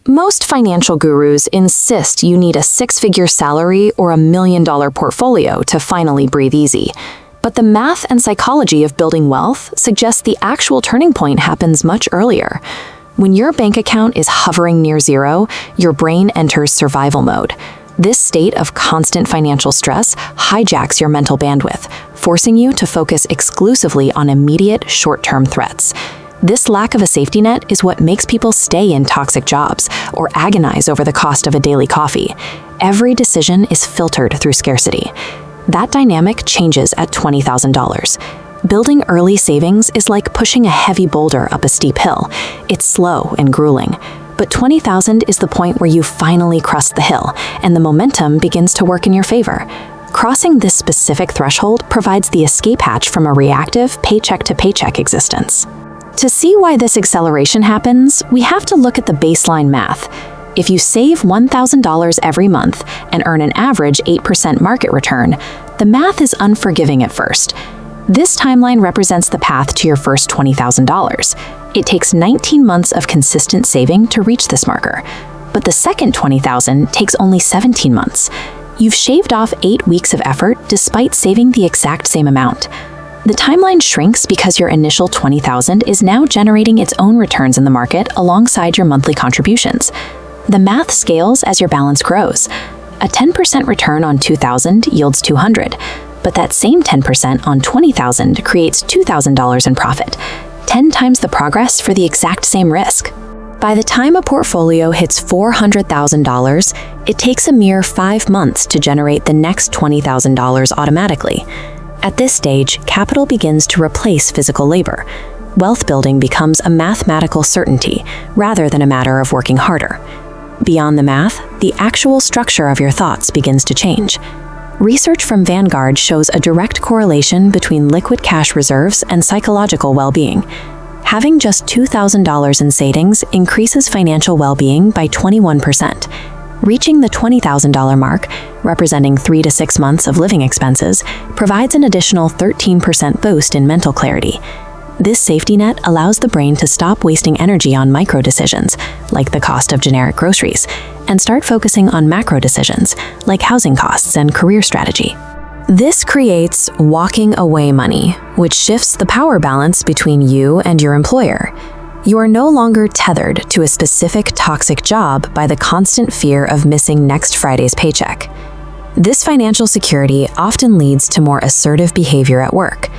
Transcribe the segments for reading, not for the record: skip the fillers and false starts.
Most financial gurus insist you need a six-figure salary or a $1 million portfolio to finally breathe easy. But the math and psychology of building wealth suggests the actual turning point happens much earlier. When your bank account is hovering near zero, your brain enters survival mode. This state of constant financial stress hijacks your mental bandwidth, forcing you to focus exclusively on immediate, short-term threats. This lack of a safety net is what makes people stay in toxic jobs or agonize over the cost of a daily coffee. Every decision is filtered through scarcity. That dynamic changes at $20,000. Building early savings is like pushing a heavy boulder up a steep hill. It's slow and grueling. But $20,000 is the point where you finally crest the hill, and the momentum begins to work in your favor. Crossing this specific threshold provides the escape hatch from a reactive, paycheck-to-paycheck existence. To see why this acceleration happens, we have to look at the baseline math. If you save $1,000 every month and earn an average 8% market return, the math is unforgiving at first. This timeline represents the path to your first $20,000. It takes 19 months of consistent saving to reach this marker. But the second $20,000 takes only 17 months. You've shaved off 8 weeks of effort despite saving the exact same amount. The timeline shrinks because your initial $20,000 is now generating its own returns in the market alongside your monthly contributions. The math scales as your balance grows. A 10% return on $2,000 yields $200, but that same 10% on $20,000 creates $2,000 in profit, 10 times the progress for the exact same risk. By the time a portfolio hits $400,000, it takes a mere 5 months to generate the next $20,000 automatically. At this stage, capital begins to replace physical labor. Wealth building becomes a mathematical certainty rather than a matter of working harder. Beyond the math, the actual structure of your thoughts begins to change. Research from Vanguard shows a direct correlation between liquid cash reserves and psychological well-being. Having just $2,000 in savings increases financial well-being by 21%. Reaching the $20,000 mark, representing 3 to 6 months of living expenses, provides an additional 13% boost in mental clarity. This safety net allows the brain to stop wasting energy on micro decisions, like the cost of generic groceries, and start focusing on macro decisions, like housing costs and career strategy. This creates walking away money, which shifts the power balance between you and your employer. You are no longer tethered to a specific toxic job by the constant fear of missing next Friday's paycheck. This financial security often leads to more assertive behavior at work.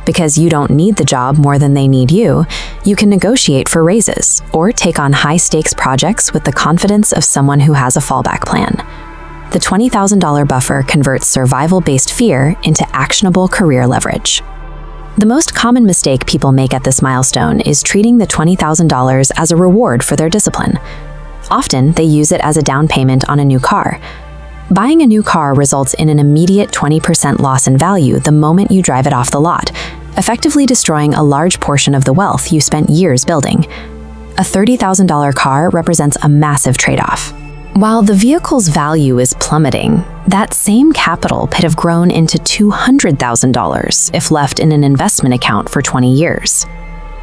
Because you don't need the job more than they need you, you can negotiate for raises or take on high-stakes projects with the confidence of someone who has a fallback plan. The $20,000 buffer converts survival-based fear into actionable career leverage. The most common mistake people make at this milestone is treating the $20,000 as a reward for their discipline. Often, they use it as a down payment on a new car. Buying a new car results in an immediate 20% loss in value the moment you drive it off the lot, effectively destroying a large portion of the wealth you spent years building. A $30,000 car represents a massive trade-off. While the vehicle's value is plummeting, that same capital could have grown into $200,000 if left in an investment account for 20 years.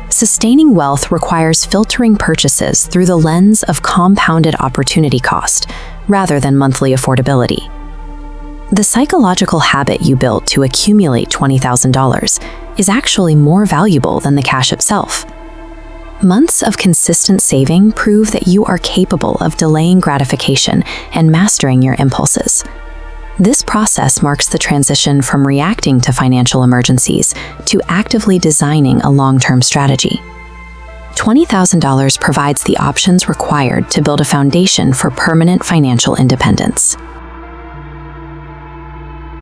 Sustaining wealth requires filtering purchases through the lens of compounded opportunity cost, rather than monthly affordability. The psychological habit you built to accumulate $20,000 is actually more valuable than the cash itself. Months of consistent saving prove that you are capable of delaying gratification and mastering your impulses. This process marks the transition from reacting to financial emergencies to actively designing a long-term strategy. $20,000 provides the options required to build a foundation for permanent financial independence.